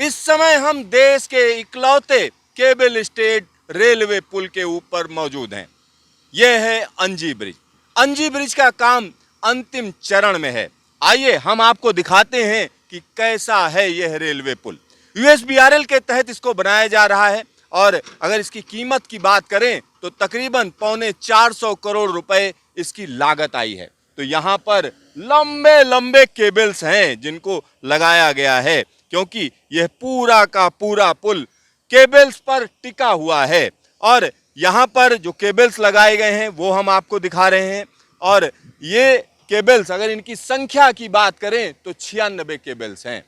इस समय हम देश के इकलौते केबल स्टेड रेलवे पुल के ऊपर मौजूद हैं। यह है अंजी ब्रिज। अंजी ब्रिज का काम अंतिम चरण में है। आइए हम आपको दिखाते हैं कि कैसा है यह रेलवे पुल। यूएसबीआरएल के तहत इसको बनाया जा रहा है और अगर इसकी कीमत की बात करें तो तकरीबन पौने 400 करोड़ रुपए इसकी लागत आई है। तो यहाँ पर लंबे लंबे केबल्स हैं जिनको लगाया गया है, क्योंकि यह पूरा का पूरा पुल केबल्स पर टिका हुआ है। और यहाँ पर जो केबल्स लगाए गए हैं वो हम आपको दिखा रहे हैं। और ये केबल्स, अगर इनकी संख्या की बात करें तो 96 केबल्स हैं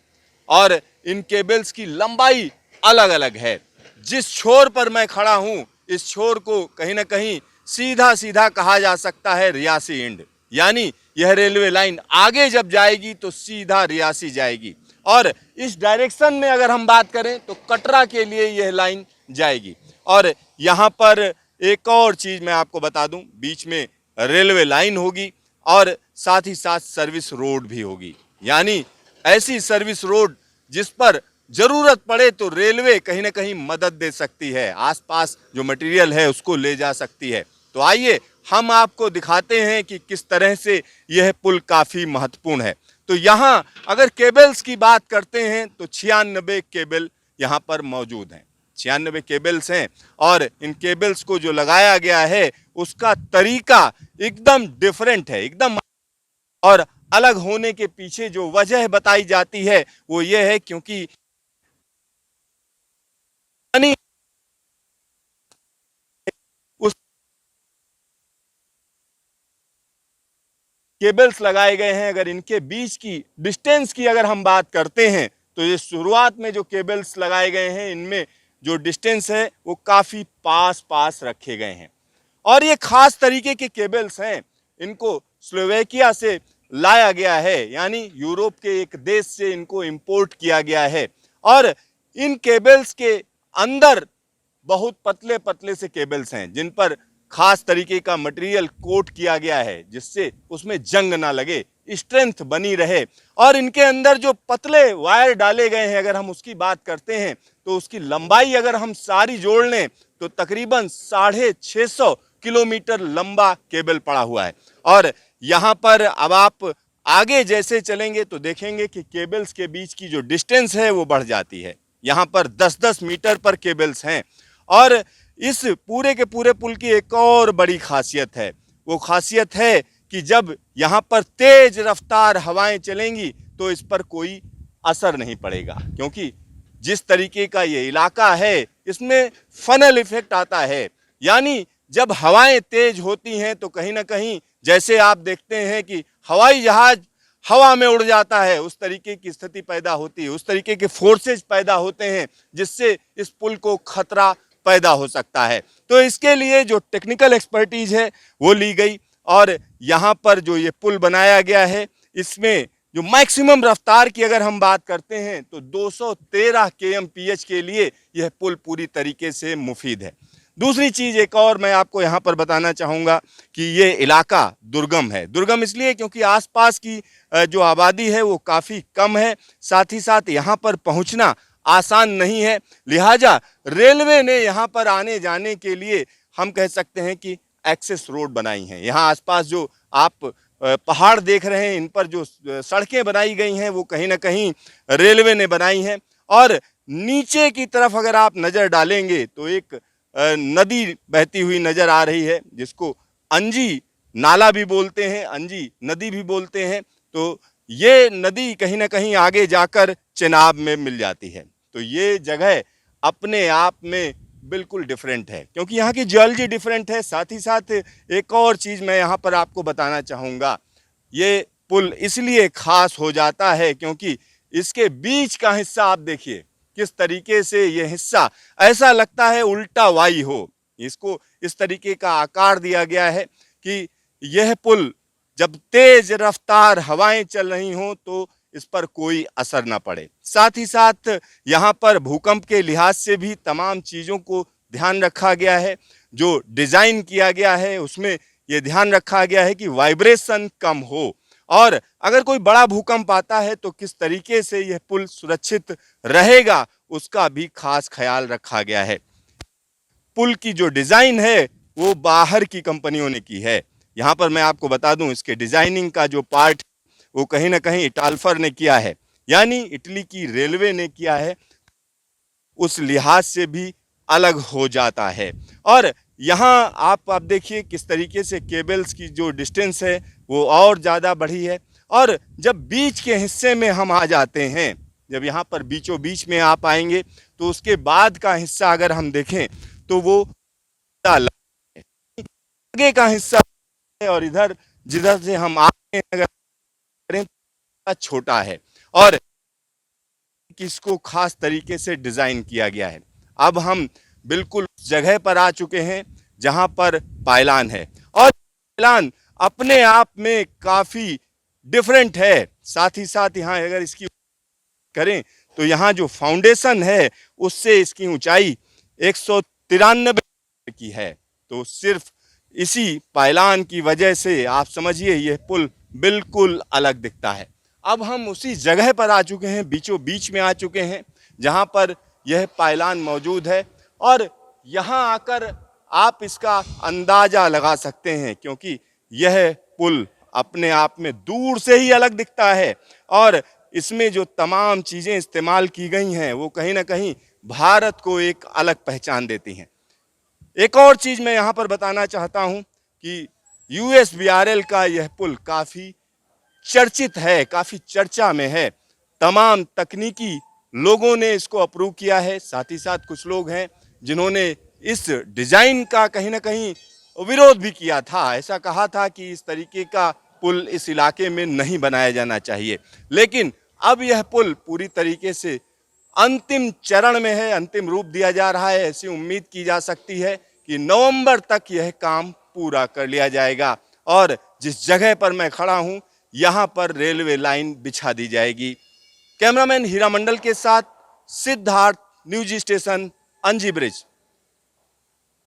और इन केबल्स की लंबाई अलग अलग है। जिस छोर पर मैं खड़ा हूं, इस छोर को कहीं ना कहीं सीधा सीधा कहा जा सकता है रियासी एंड, यानी यह रेलवे लाइन आगे जब जाएगी तो सीधा रियासी जाएगी। और इस डायरेक्शन में अगर हम बात करें तो कटरा के लिए यह लाइन जाएगी। और यहाँ पर एक और चीज मैं आपको बता दूं, बीच में रेलवे लाइन होगी और साथ ही साथ सर्विस रोड भी होगी, यानी ऐसी सर्विस रोड जिस पर जरूरत पड़े तो रेलवे कहीं ना कहीं मदद दे सकती है, आसपास जो मटेरियल है उसको ले जा सकती है। तो आइए हम आपको दिखाते हैं कि किस तरह से यह पुल काफी महत्वपूर्ण है। तो यहाँ अगर केबल्स की बात करते हैं तो 96 केबल यहाँ पर मौजूद हैं। 96 केबल्स हैं और इन केबल्स को जो लगाया गया है उसका तरीका एकदम डिफरेंट है, एकदम। और अलग होने के पीछे जो वजह बताई जाती है वो ये है क्योंकि उस केबल्स लगाए गए हैं। अगर इनके बीच की डिस्टेंस की अगर हम बात करते हैं तो ये शुरुआत में जो केबल्स लगाए गए हैं इनमें जो डिस्टेंस है वो काफी पास पास रखे गए हैं। और ये खास तरीके के केबल्स हैं, इनको स्लोवेकिया से लाया गया है, यानी यूरोप के एक देश से इनको इंपोर्ट किया गया है। और इन केबल्स के अंदर बहुत पतले पतले से केबल्स हैं जिन पर खास तरीके का मटेरियल कोट किया गया है जिससे उसमें जंग ना लगे, स्ट्रेंथ बनी रहे। और इनके अंदर जो पतले वायर डाले गए हैं अगर हम उसकी बात करते हैं तो उसकी लंबाई अगर हम सारी जोड़ लें तो तकरीबन 650 किलोमीटर लंबा केबल पड़ा हुआ है। और यहाँ पर अब आप आगे जैसे चलेंगे तो देखेंगे कि केबल्स के बीच की जो डिस्टेंस है वो बढ़ जाती है। यहाँ पर 10-10 मीटर पर केबल्स हैं। और इस पूरे के पूरे पुल की एक और बड़ी खासियत है, वो खासियत है कि जब यहाँ पर तेज रफ्तार हवाएं चलेंगी तो इस पर कोई असर नहीं पड़ेगा, क्योंकि जिस तरीके का ये इलाका है इसमें फनल इफेक्ट आता है, यानी जब हवाएं तेज होती हैं तो कहीं ना कहीं जैसे आप देखते हैं कि हवाई जहाज हवा में उड़ जाता है, उस तरीके की स्थिति पैदा होती है, उस तरीके के फोर्सेज पैदा होते हैं जिससे इस पुल को खतरा पैदा हो सकता है। तो इसके लिए जो टेक्निकल एक्सपर्टीज है वो ली गई और यहाँ पर जो ये पुल बनाया गया है इसमें जो मैक्सिमम रफ्तार की अगर हम बात करते हैं तो 213 kmph के लिए यह पुल पूरी तरीके से मुफीद है। दूसरी चीज एक और मैं आपको यहाँ पर बताना चाहूँगा कि ये इलाका दुर्गम है। दुर्गम इसलिए क्योंकि आसपास की जो आबादी है वो काफ़ी कम है, साथ ही साथ यहाँ पर पहुँचना आसान नहीं है। लिहाजा रेलवे ने यहाँ पर आने जाने के लिए हम कह सकते हैं कि एक्सेस रोड बनाई हैं। यहाँ आसपास जो आप पहाड़ देख रहे हैं इन पर जो सड़कें बनाई गई हैं वो कहीं ना कहीं रेलवे ने बनाई हैं। और नीचे की तरफ अगर आप नज़र डालेंगे तो एक नदी बहती हुई नजर आ रही है जिसको अंजी नाला भी बोलते हैं, अंजी नदी भी बोलते हैं। तो ये नदी कहीं ना कहीं आगे जाकर चेनाब में मिल जाती है। तो ये जगह अपने आप में बिल्कुल डिफरेंट है क्योंकि यहाँ की जियोलॉजी डिफरेंट है। साथ ही साथ एक और चीज़ मैं यहाँ पर आपको बताना चाहूँगा, ये पुल इसलिए खास हो जाता है क्योंकि इसके बीच का हिस्सा आप देखिए किस तरीके से ये हिस्सा ऐसा लगता है उल्टा वाई हो। इसको इस तरीके का आकार दिया गया है कि यह पुल जब तेज रफ्तार हवाएं चल रही हों तो इस पर कोई असर ना पड़े। साथ ही साथ यहाँ पर भूकंप के लिहाज से भी तमाम चीज़ों को ध्यान रखा गया है। जो डिज़ाइन किया गया है उसमें यह ध्यान रखा गया है कि वाइब्रेशन कम हो और अगर कोई बड़ा भूकंप आता है तो किस तरीके से यह पुल सुरक्षित रहेगा उसका भी खास ख्याल रखा गया है। पुल की जो डिजाइन है वो बाहर की कंपनियों ने की है। यहाँ पर मैं आपको बता दूं इसके डिजाइनिंग का जो पार्ट वो कहीं ना कहीं इटालफर ने किया है, यानी इटली की रेलवे ने किया है। उस लिहाज से भी अलग हो जाता है। और यहाँ आप देखिए किस तरीके से केबल्स की जो डिस्टेंस है वो और ज़्यादा बढ़ी है। और जब बीच के हिस्से में हम आ जाते हैं, जब यहाँ पर बीचों बीच में आप आएंगे तो उसके बाद का हिस्सा अगर हम देखें तो वो आगे का हिस्सा है और इधर जिधर से हम आते हैं अगर करें तो छोटा है और किसको खास तरीके से डिजाइन किया गया है। अब हम बिल्कुल उस जगह पर आ चुके हैं जहां पर पायलान है और पायलान अपने आप में काफी डिफरेंट है। साथ ही साथ यहाँ अगर इसकी करें तो यहाँ जो फाउंडेशन है उससे इसकी ऊंचाई 193 की है। तो सिर्फ इसी पायलान की वजह से आप समझिए यह पुल बिल्कुल अलग दिखता है। अब हम उसी जगह पर आ चुके हैं, बीचों बीच में आ चुके हैं जहां पर यह पायलान मौजूद है और यहां आकर आप इसका अंदाजा लगा सकते हैं क्योंकि यह पुल अपने आप में दूर से ही अलग दिखता है और इसमें जो तमाम चीज़ें इस्तेमाल की गई हैं वो कहीं ना कहीं भारत को एक अलग पहचान देती हैं। एक और चीज़ मैं यहाँ पर बताना चाहता हूँ कि USBRL का यह पुल काफ़ी चर्चित है, काफ़ी चर्चा में है। तमाम तकनीकी लोगों ने इसको अप्रूव किया है। साथ ही साथ कुछ लोग हैं जिन्होंने इस डिज़ाइन का कहीं ना कहीं विरोध भी किया था। ऐसा कहा था कि इस तरीके का पुल इस इलाके में नहीं बनाया जाना चाहिए। लेकिन अब यह पुल पूरी तरीके से अंतिम चरण में है, अंतिम रूप दिया जा रहा है। ऐसी उम्मीद की जा सकती है कि नवंबर तक यह काम पूरा कर लिया जाएगा और जिस जगह पर मैं खड़ा हूं यहां पर रेलवे लाइन बिछा दी जाएगी। कैमरामैन हीरा मंडल के साथ सिद्धार्थ, न्यूज स्टेशन, अंजी ब्रिज।